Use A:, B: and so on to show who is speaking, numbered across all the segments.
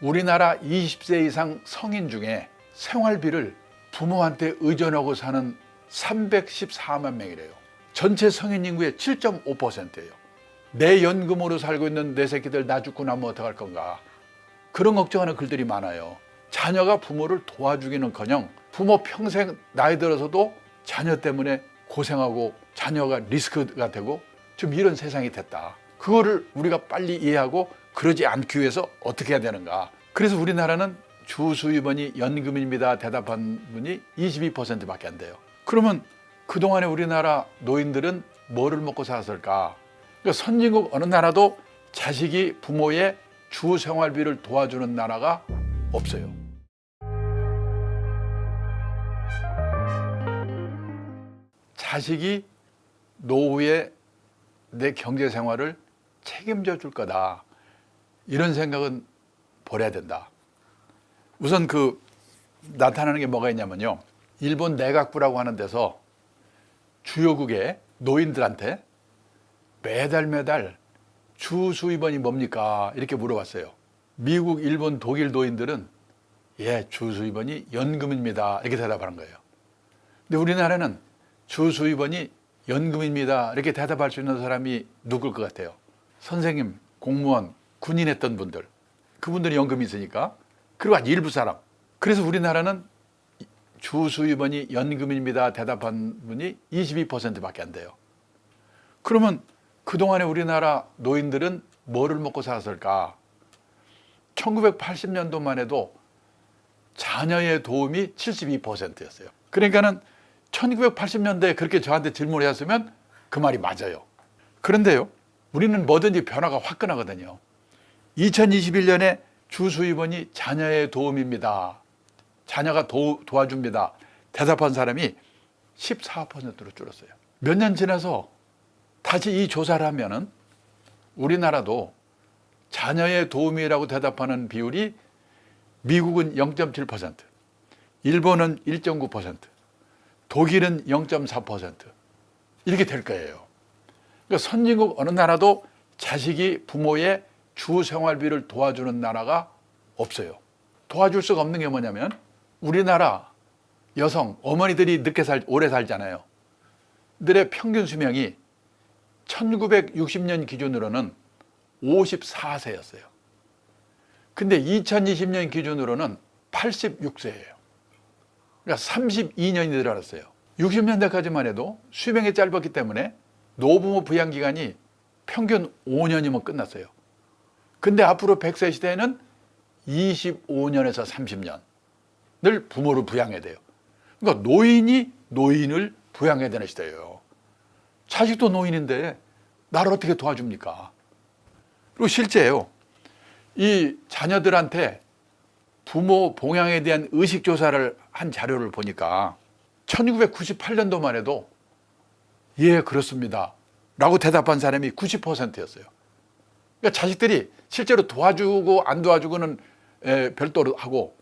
A: 우리나라 20세 이상 성인 중에 생활비를 부모한테 의존하고 사는 314만 명이래요. 전체 성인 인구의 7.5%예요. 내 연금으로 살고 있는 내 새끼들 나 죽고 나면 어떡할 건가, 그런 걱정하는 글들이 많아요. 자녀가 부모를 도와주기는커녕 부모 평생 나이 들어서도 자녀 때문에 고생하고 자녀가 리스크가 되고 좀 이런 세상이 됐다. 그거를 우리가 빨리 이해하고 그러지 않기 위해서 어떻게 해야 되는가. 그래서 우리나라는 주 수입원이 연금입니다 대답한 분이 22%밖에 안 돼요. 그러면 그동안에 우리나라 노인들은 뭐를 먹고 살았을까? 그러니까 선진국 어느 나라도 자식이 부모의 주 생활비를 도와주는 나라가 없어요. 자식이 노후에 내 경제 생활을 책임져 줄 거다, 이런 생각은 버려야 된다. 우선 나타나는 게 뭐가 있냐면요, 일본 내각부라고 하는 데서 주요국의 노인들한테 매달 주 수입원이 뭡니까? 이렇게 물어봤어요. 미국, 일본, 독일 노인들은 주 수입원이 연금입니다 이렇게 대답하는 거예요. 근데 우리나라는 주 수입원이 연금입니다 이렇게 대답할 수 있는 사람이 누굴 것 같아요? 선생님, 공무원, 군인 했던 분들, 그분들이 연금이 있으니까. 그리고 한 일부 사람. 그래서 우리나라는 주 수입원이 연금입니다 대답한 분이 22%밖에 안 돼요. 그러면 그동안에 우리나라 노인들은 뭐를 먹고 살았을까? 1980년도만 해도 자녀의 도움이 72%였어요. 그러니까는 1980년대에 그렇게 저한테 질문을 했으면 그 말이 맞아요. 그런데요, 우리는 뭐든지 변화가 화끈하거든요. 2021년에 주 수입원이 자녀의 도움입니다, 자녀가 도와줍니다 대답한 사람이 14%로 줄었어요. 몇 년 지나서 다시 이 조사를 하면은 우리나라도 자녀의 도움이라고 대답하는 비율이 미국은 0.7%, 일본은 1.9%, 독일은 0.4% 이렇게 될 거예요. 그러니까 선진국 어느 나라도 자식이 부모의 주 생활비를 도와주는 나라가 없어요. 도와줄 수가 없는 게 뭐냐면, 우리나라 여성, 어머니들이 오래 살잖아요. 그들의 평균 수명이 1960년 기준으로는 54세였어요. 근데 2020년 기준으로는 86세예요. 그러니까 32년이 늘어났어요. 60년대까지만 해도 수명이 짧았기 때문에 노부모 부양 기간이 평균 5년이면 끝났어요. 근데 앞으로 100세 시대에는 25년에서 30년을 부모를 부양해야 돼요. 그러니까 노인이 노인을 부양해야 되는 시대예요. 자식도 노인인데 나를 어떻게 도와줍니까? 그리고 실제요, 이 자녀들한테 부모 봉양에 대한 의식조사를 한 자료를 보니까 1998년도만 해도 예, 그렇습니다 라고 대답한 사람이 90%였어요. 그러니까 자식들이 실제로 도와주고 안 도와주고는 별도로 하고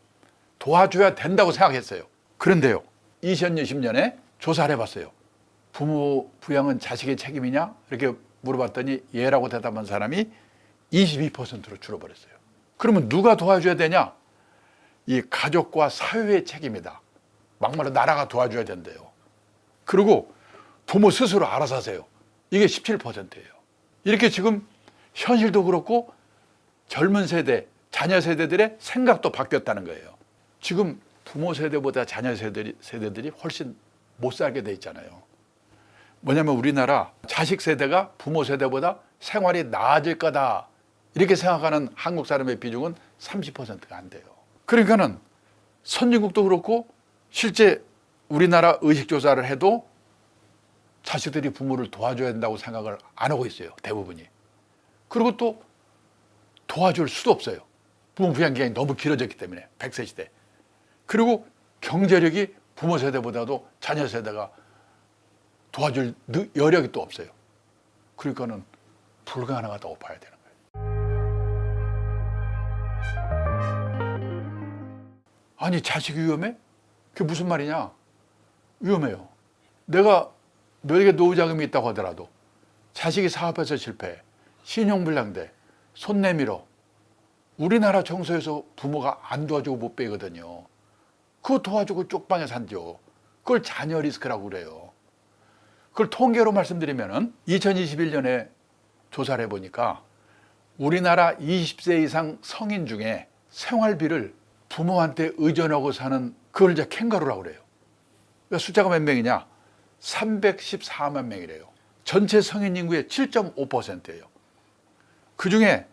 A: 도와줘야 된다고 생각했어요. 그런데요, 2020년에 조사를 해봤어요. 부모 부양은 자식의 책임이냐? 이렇게 물어봤더니 예라고 대답한 사람이 22%로 줄어버렸어요. 그러면 누가 도와줘야 되냐? 이 가족과 사회의 책임이다. 막말로 나라가 도와줘야 된대요. 그리고 부모 스스로 알아서 하세요. 이게 17%예요. 이렇게 지금 현실도 그렇고 젊은 세대, 자녀 세대들의 생각도 바뀌었다는 거예요. 지금 부모 세대보다 자녀 세대들이 훨씬 못 살게 돼 있잖아요. 뭐냐면 우리나라 자식 세대가 부모 세대보다 생활이 나아질 거다 이렇게 생각하는 한국 사람의 비중은 30%가 안 돼요. 그러니까는 선진국도 그렇고 실제 우리나라 의식조사를 해도 자식들이 부모를 도와줘야 된다고 생각을 안 하고 있어요, 대부분이. 그리고 또 도와줄 수도 없어요. 부모 부양 기간이 너무 길어졌기 때문에, 100세 시대. 그리고 경제력이 부모 세대보다도 자녀 세대가 도와줄 여력이 또 없어요. 그러니까는 불가능하다고 봐야 되는 거예요. 아니, 자식이 위험해? 그게 무슨 말이냐? 위험해요. 내가 너에게 노후자금이 있다고 하더라도 자식이 사업에서 실패해, 신용불량돼, 손 내밀어, 우리나라 정서에서 부모가 안 도와주고 못 빼거든요. 그거 도와주고 쪽방에 산죠. 그걸 자녀 리스크라고 그래요. 그걸 통계로 말씀드리면은 2021년에 조사를 해보니까 우리나라 20세 이상 성인 중에 생활비를 부모한테 의존하고 사는 그걸 이제 캥거루라고 그래요. 그러니까 숫자가 몇 명이냐? 314만 명이래요. 전체 성인 인구의 7.5%예요. 그 중에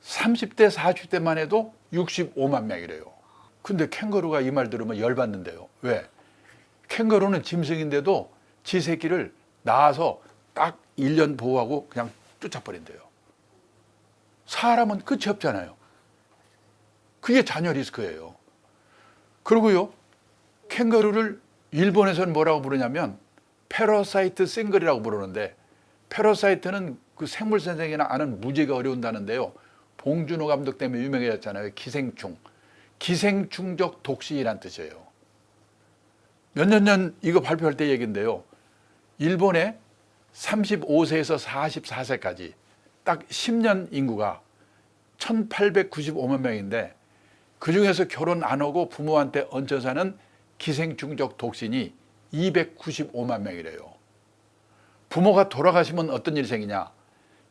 A: 30대, 40대만 해도 65만 명이래요. 근데 캥거루가 이 말 들으면 열받는데요. 왜? 캥거루는 짐승인데도 지 새끼를 낳아서 딱 1년 보호하고 그냥 쫓아버린대요. 사람은 끝이 없잖아요. 그게 자녀 리스크예요. 그리고요, 캥거루를 일본에서는 뭐라고 부르냐면 패러사이트 싱글이라고 부르는데, 패러사이트는 그 생물선생이나 아는 무지가 어려운다는데요. 봉준호 감독 때문에 유명해졌잖아요. 기생충. 기생충적 독신이란 뜻이에요. 몇 년 전 이거 발표할 때 얘기인데요. 일본의 35세에서 44세까지 딱 10년 인구가 1895만 명인데, 그 중에서 결혼 안 하고 부모한테 얹혀 사는 기생충적 독신이 295만 명이래요. 부모가 돌아가시면 어떤 일이 생기냐?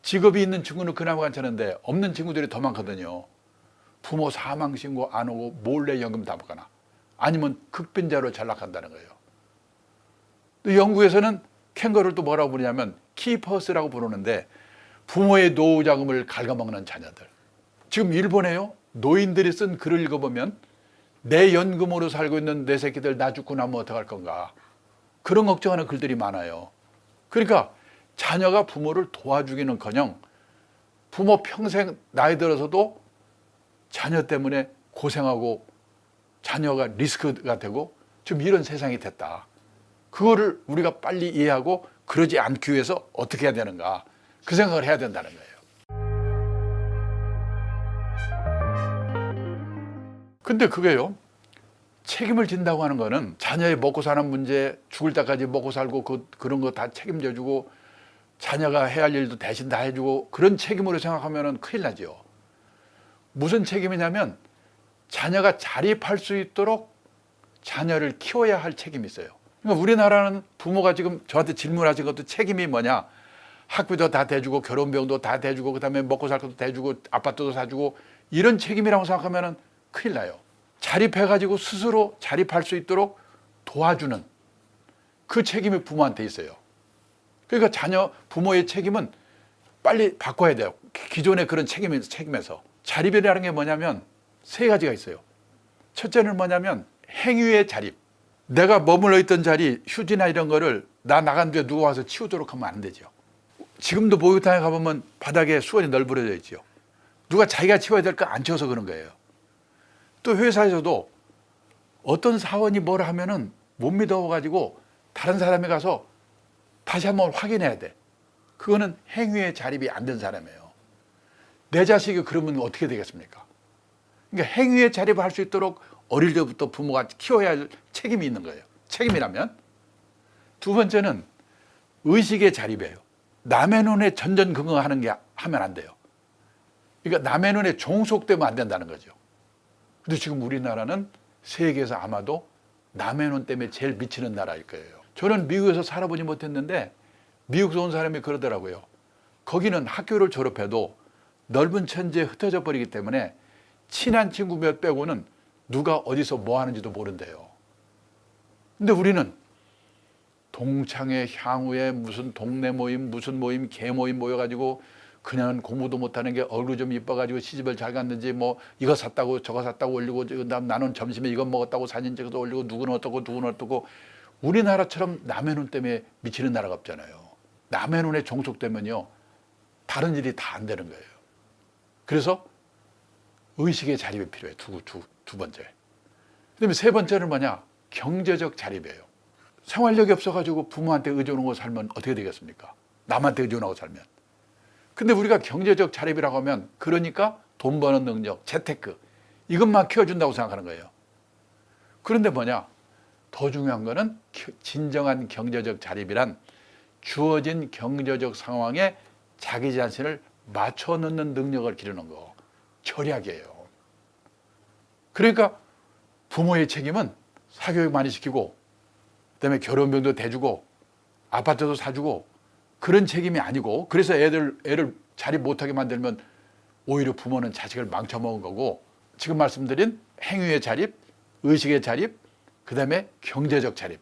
A: 직업이 있는 친구는 그나마 괜찮은데 없는 친구들이 더 많거든요. 부모 사망 신고 안 오고 몰래 연금 다 먹거나 아니면 극빈자로 전락한다는 거예요. 또 영국에서는 캥거루를 또 뭐라고 부르냐면 키퍼스라고 부르는데, 부모의 노후 자금을 갉아먹는 자녀들. 지금 일본에요, 노인들이 쓴 글을 읽어보면 내 연금으로 살고 있는 내 새끼들 나 죽고 나면 어떡할 건가, 그런 걱정하는 글들이 많아요. 그러니까 자녀가 부모를 도와주기는커녕 부모 평생 나이 들어서도 자녀 때문에 고생하고 자녀가 리스크가 되고 지금 이런 세상이 됐다. 그거를 우리가 빨리 이해하고 그러지 않기 위해서 어떻게 해야 되는가, 그 생각을 해야 된다는 거예요. 근데 그게요, 책임을 진다고 하는 거는 자녀의 먹고 사는 문제, 죽을 때까지 먹고 살고 그런 거 다 책임져 주고 자녀가 해야 할 일도 대신 다 해주고, 그런 책임으로 생각하면 큰일 나죠. 무슨 책임이냐면 자녀가 자립할 수 있도록 자녀를 키워야 할 책임이 있어요. 그러니까 우리나라는 부모가 지금 저한테 질문하신 것도 책임이 뭐냐, 학비도 다 대주고 결혼비용도 다 대주고 그다음에 먹고 살 것도 대주고 아파트도 사주고, 이런 책임이라고 생각하면 큰일 나요. 자립해가지고 스스로 자립할 수 있도록 도와주는 그 책임이 부모한테 있어요. 그러니까 자녀 부모의 책임은 빨리 바꿔야 돼요. 기존의 그런 책임에서. 자립이라는 게 뭐냐면 세 가지가 있어요. 첫째는 뭐냐면 행위의 자립. 내가 머물러 있던 자리, 휴지나 이런 거를 나 나간 뒤에 누가 와서 치우도록 하면 안 되죠. 지금도 목욕탕에 가보면 바닥에 수건이 널브러져 있죠. 누가 자기가 치워야 될 거 안 치워서 그런 거예요. 또 회사에서도 어떤 사원이 뭘 하면은 못 믿어가지고 다른 사람이 가서 다시 한번 확인해야 돼. 그거는 행위의 자립이 안 된 사람이에요. 내 자식이 그러면 어떻게 되겠습니까? 그러니까 행위의 자립을 할 수 있도록 어릴 때부터 부모가 키워야 할 책임이 있는 거예요. 책임이라면. 두 번째는 의식의 자립이에요. 남의 눈에 전전긍긍하는 게 하면 안 돼요. 그러니까 남의 눈에 종속되면 안 된다는 거죠. 근데 지금 우리나라는 세계에서 아마도 남의 눈 때문에 제일 미치는 나라일 거예요. 저는 미국에서 살아보지 못했는데 미국에서 온 사람이 그러더라고요. 거기는 학교를 졸업해도 넓은 천지에 흩어져 버리기 때문에 친한 친구 몇 빼고는 누가 어디서 뭐 하는지도 모른대요. 근데 우리는 동창회, 향후에 무슨 동네 모임, 무슨 모임, 개 모임 모여가지고 그냥 공부도 못하는 게 얼굴 좀 이뻐가지고 시집을 잘 갔는지 뭐 이거 샀다고 저거 샀다고 올리고, 나는 점심에 이거 먹었다고 사진 찍어서 올리고, 누구는 어떻고 누구는 어떻고. 우리나라처럼 남의 눈 때문에 미치는 나라가 없잖아요. 남의 눈에 종속되면요 다른 일이 다 안 되는 거예요. 그래서 의식의 자립이 필요해요. 두 번째. 그다음에 세 번째는 뭐냐, 경제적 자립이에요. 생활력이 없어가지고 부모한테 의존하고 살면 어떻게 되겠습니까? 남한테 의존하고 살면. 근데 우리가 경제적 자립이라고 하면 그러니까 돈 버는 능력, 재테크, 이것만 키워준다고 생각하는 거예요. 그런데 뭐냐, 더 중요한 거는 진정한 경제적 자립이란 주어진 경제적 상황에 자기 자신을 맞춰 넣는 능력을 기르는 거. 절약이에요. 그러니까 부모의 책임은 사교육 많이 시키고 그다음에 결혼비용도 대주고 아파트도 사주고 그런 책임이 아니고, 그래서 애를 자립 못하게 만들면 오히려 부모는 자식을 망쳐먹은 거고, 지금 말씀드린 행위의 자립, 의식의 자립, 그다음에 경제적 자립,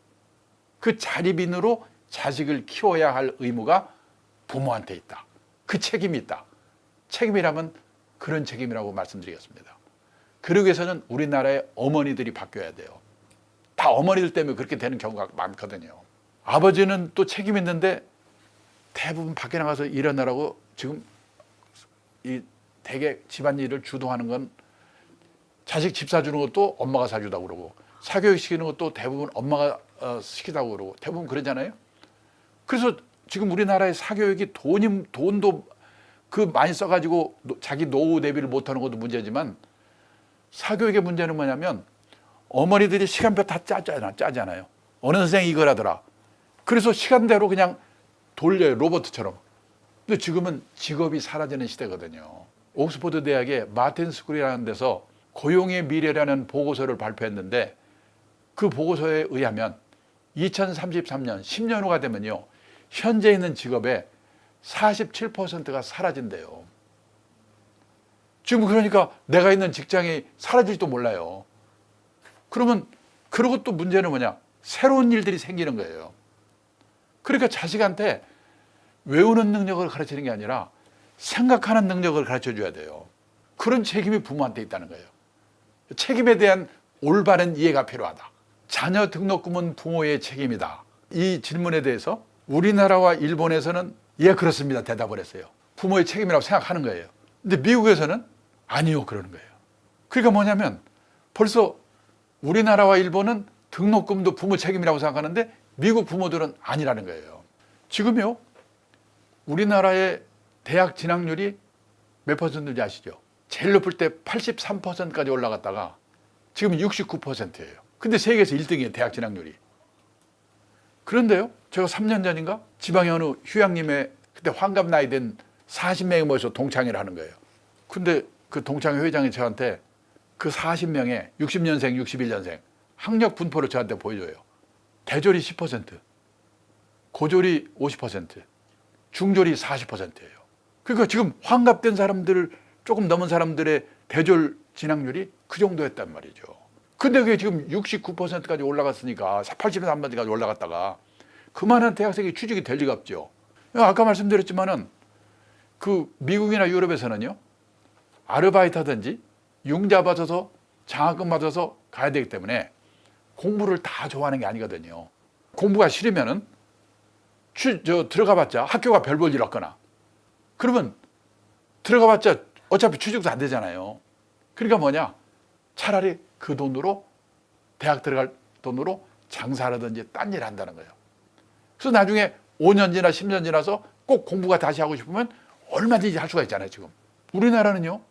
A: 그 자립인으로 자식을 키워야 할 의무가 부모한테 있다. 그 책임이 있다. 책임이라면 그런 책임이라고 말씀드리겠습니다. 그러기 위해서는 우리나라의 어머니들이 바뀌어야 돼요. 다 어머니들 때문에 그렇게 되는 경우가 많거든요. 아버지는 또 책임 있는데 대부분 밖에 나가서 일어나라고 지금 이 대개 집안일을 주도하는 건 자식 집 사주는 것도 엄마가 사주다고 그러고 사교육 시키는 것도 대부분 엄마가 시키다고 그러고 대부분 그러잖아요. 그래서 지금 우리나라의 사교육이 돈도 그 많이 써가지고 자기 노후 대비를 못하는 것도 문제지만, 사교육의 문제는 뭐냐면 어머니들이 시간표 다 짜잖아요. 어느 선생이 이걸 하더라. 그래서 시간대로 그냥 돌려요, 로봇처럼. 근데 지금은 직업이 사라지는 시대거든요. 옥스퍼드 대학의 마틴 스쿨이라는 데서 고용의 미래라는 보고서를 발표했는데, 그 보고서에 의하면 2033년 10년 후가 되면요, 현재 있는 직업의 47%가 사라진대요. 지금 그러니까 내가 있는 직장이 사라질지도 몰라요. 그러면 그리고 또 문제는 뭐냐? 새로운 일들이 생기는 거예요. 그러니까 자식한테 외우는 능력을 가르치는 게 아니라 생각하는 능력을 가르쳐 줘야 돼요. 그런 책임이 부모한테 있다는 거예요. 책임에 대한 올바른 이해가 필요하다. 자녀 등록금은 부모의 책임이다. 이 질문에 대해서 우리나라와 일본에서는 예, 그렇습니다 대답을 했어요. 부모의 책임이라고 생각하는 거예요. 근데 미국에서는 아니요 그러는 거예요. 그러니까 뭐냐면 벌써 우리나라와 일본은 등록금도 부모 책임이라고 생각하는데 미국 부모들은 아니라는 거예요. 지금요, 우리나라의 대학 진학률이 몇 퍼센트인지 아시죠? 제일 높을 때 83%까지 올라갔다가 지금 69%예요. 근데 세계에서 1등이에요, 대학 진학률이. 그런데요, 제가 3년 전인가 지방의 어느 휴양림에 그때 환갑 나이 된 40명이 모여서 동창회를 하는 거예요. 근데 그 동창회 회장이 저한테 그 40명의 60년생, 61년생 학력 분포를 저한테 보여줘요. 대졸이 10%, 고졸이 50%, 중졸이 40%예요. 그러니까 지금 환갑된 사람들 조금 넘은 사람들의 대졸 진학률이 그 정도였단 말이죠. 근데 그게 지금 69%까지 올라갔으니까 83%까지 올라갔다가 그만한 대학생이 취직이 될 리가 없죠. 아까 말씀드렸지만은 그 미국이나 유럽에서는요, 아르바이트 하든지 융자 받아서 장학금 받아서 가야 되기 때문에 공부를 다 좋아하는 게 아니거든요. 공부가 싫으면은 들어가봤자 학교가 별 볼 일 없거나 그러면 들어가봤자 어차피 취직도 안 되잖아요. 그러니까 뭐냐, 차라리 그 돈으로 대학 들어갈 돈으로 장사라든지 딴 일 한다는 거예요. 그래서 나중에 5년 지나 10년 지나서 꼭 공부가 다시 하고 싶으면 얼마든지 할 수가 있잖아요. 지금 우리나라는요,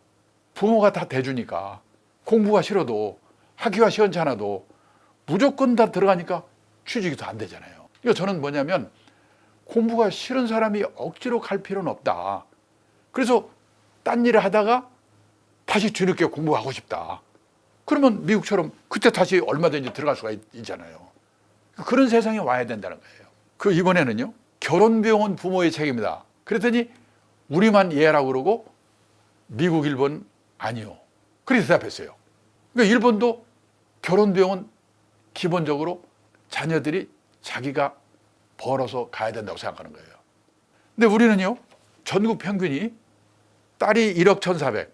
A: 부모가 다 대주니까 공부가 싫어도 학위가 시원찮아도 무조건 다 들어가니까 취직이 더 안 되잖아요. 그러니까 저는 뭐냐면 공부가 싫은 사람이 억지로 갈 필요는 없다. 그래서 딴 일을 하다가 다시 뒤늦게 공부하고 싶다. 그러면 미국처럼 그때 다시 얼마든지 들어갈 수가 있잖아요. 그런 세상이 와야 된다는 거예요. 그 이번에는요, 결혼 비용은 부모의 책임이다. 그랬더니 우리만 예라고 그러고 미국, 일본 아니요. 그렇게 대답했어요. 그러니까 일본도 결혼 비용은 기본적으로 자녀들이 자기가 벌어서 가야 된다고 생각하는 거예요. 근데 우리는요, 전국 평균이 딸이 1억 1,400,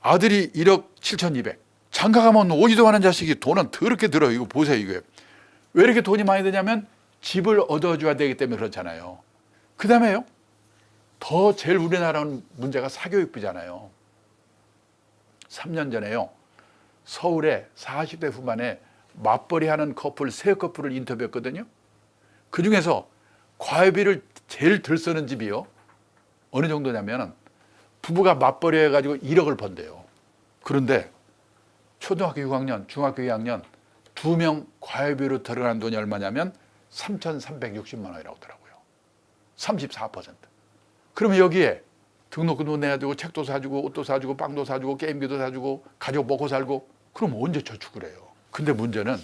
A: 아들이 1억 7,200. 장가 가면 오지도 않은 자식이 돈은 더럽게 들어요. 이거 보세요, 이게. 왜 이렇게 돈이 많이 드냐면 집을 얻어줘야 되기 때문에 그렇잖아요. 그 다음에요, 더 제일 우리나라는 문제가 사교육비잖아요. 3년 전에요, 서울에 40대 후반에 맞벌이 하는 커플 3커플을 인터뷰했거든요. 그 중에서 과외비를 제일 덜 쓰는 집이요, 어느 정도냐면 부부가 맞벌이 해가지고 1억을 번대요. 그런데 초등학교 6학년, 중학교 2학년 2명 과외비로 들어가는 돈이 얼마냐면 3,360만 원이라고 하더라고요. 34%. 그러면 여기에 등록금도 내야 되고 책도 사주고 옷도 사주고 빵도 사주고 게임기도 사주고 가족 먹고 살고 그럼 언제 저축을 해요? 근데 문제는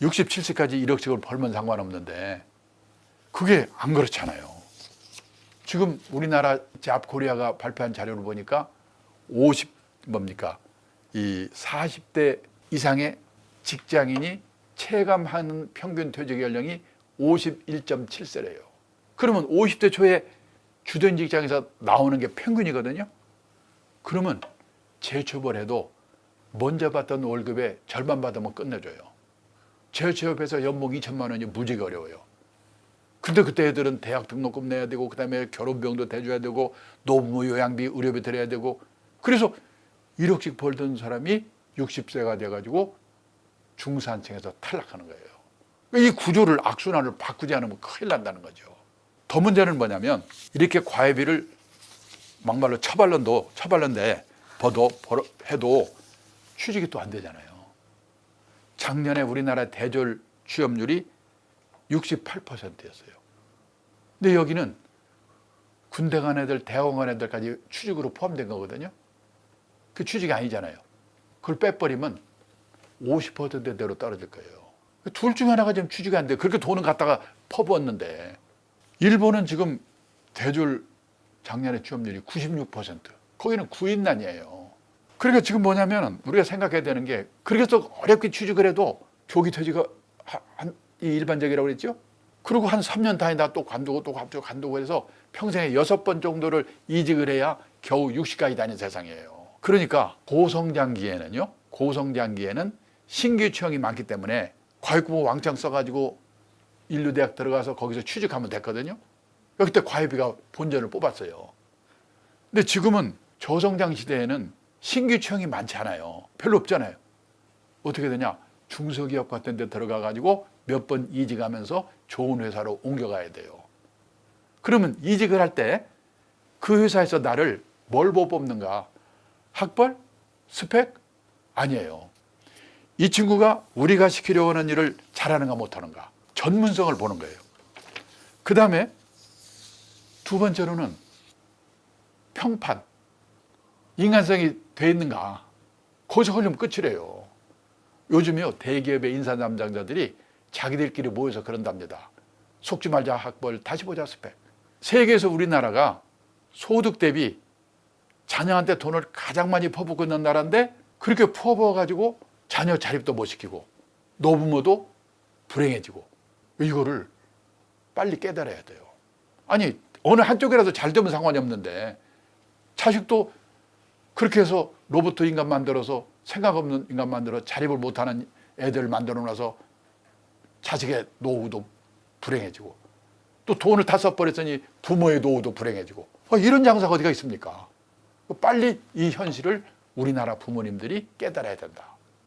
A: 67세까지 1억씩을 벌면 상관없는데 그게 안 그렇잖아요. 지금 우리나라 잡코리아가 발표한 자료를 보니까 40대 이상의 직장인이 체감하는 평균 퇴직 연령이 51.7세래요. 그러면 50대 초에 주된 직장에서 나오는 게 평균이거든요. 그러면 재취업을 먼저 받던 월급의 절반 받으면 끝내줘요. 재취업해서 연봉 2천만 원이 무지가 어려워요. 근데 그때 애들은 대학 등록금 내야 되고 그다음에 결혼비용도 대줘야 되고 노부모 요양비 의료비 드려야 되고 그래서 1억씩 벌던 사람이 60세가 돼가지고 중산층에서 탈락하는 거예요. 이 구조를 악순환을 바꾸지 않으면 큰일 난다는 거죠. 더 문제는 뭐냐면 이렇게 과외비를 막말로 처발른데 해도 취직이 또 안 되잖아요. 작년에 우리나라 대졸 취업률이 68%였어요. 근데 여기는 군대 간 애들, 대학원 간 애들까지 취직으로 포함된 거거든요. 그 취직이 아니잖아요. 그걸 빼버리면 50%대로 떨어질 거예요. 둘 중에 하나가 지금 취직이 안 돼요. 그렇게 돈을 갖다가 퍼부었는데 일본은 지금 대졸 작년에 취업률이 96%. 거기는 구인난이에요. 그러니까 지금 뭐냐면 우리가 생각해야 되는 게 그렇게 또 어렵게 취직을 해도 조기 퇴직이 일반적이라고 그랬죠. 그리고 한 3년 다니다 또 관두고 또 관두고 해서 평생에 6번 정도를 이직을 해야 겨우 60까지 다닌 세상이에요. 그러니까 고성장기에는 신규 취업이 많기 때문에 과외고 왕창 써가지고 인류대학 들어가서 거기서 취직하면 됐거든요. 그때 과외비가 본전을 뽑았어요. 근데 지금은 저성장 시대에는 신규 취업이 많지 않아요. 별로 없잖아요. 어떻게 되냐? 중소기업 같은 데 들어가가지고 몇 번 이직하면서 좋은 회사로 옮겨가야 돼요. 그러면 이직을 할 때 그 회사에서 나를 뭘 보고 뽑는가? 학벌? 스펙? 아니에요. 이 친구가 우리가 시키려고 하는 일을 잘하는가 못하는가? 전문성을 보는 거예요. 그 다음에 두 번째로는 평판. 인간성이 돼 있는가? 거기서 걸리면 끝이래요. 요즘요 대기업의 인사 담당자들이 자기들끼리 모여서 그런답니다. 속지 말자 학벌, 다시 보자 스펙. 세계에서 우리나라가 소득 대비 자녀한테 돈을 가장 많이 퍼붓고 있는 나라인데 그렇게 퍼부어가지고 자녀 자립도 못 시키고 노부모도 불행해지고 이거를 빨리 깨달아야 돼요. 아니 어느 한쪽이라도 잘 되면 상관이 없는데 자식도 그렇게 해서 로봇 인간 만들어서 생각 없는 인간 만들어 자립을 못하는 애들 만들어 놔서 자식의 노후도 불행해지고 또 돈을 다 써버렸으니 부모의 노후도 불행해지고 이런 장사가 어디가 있습니까? 빨리 이 현실을 우리나라 부모님들이 깨달아야 된다.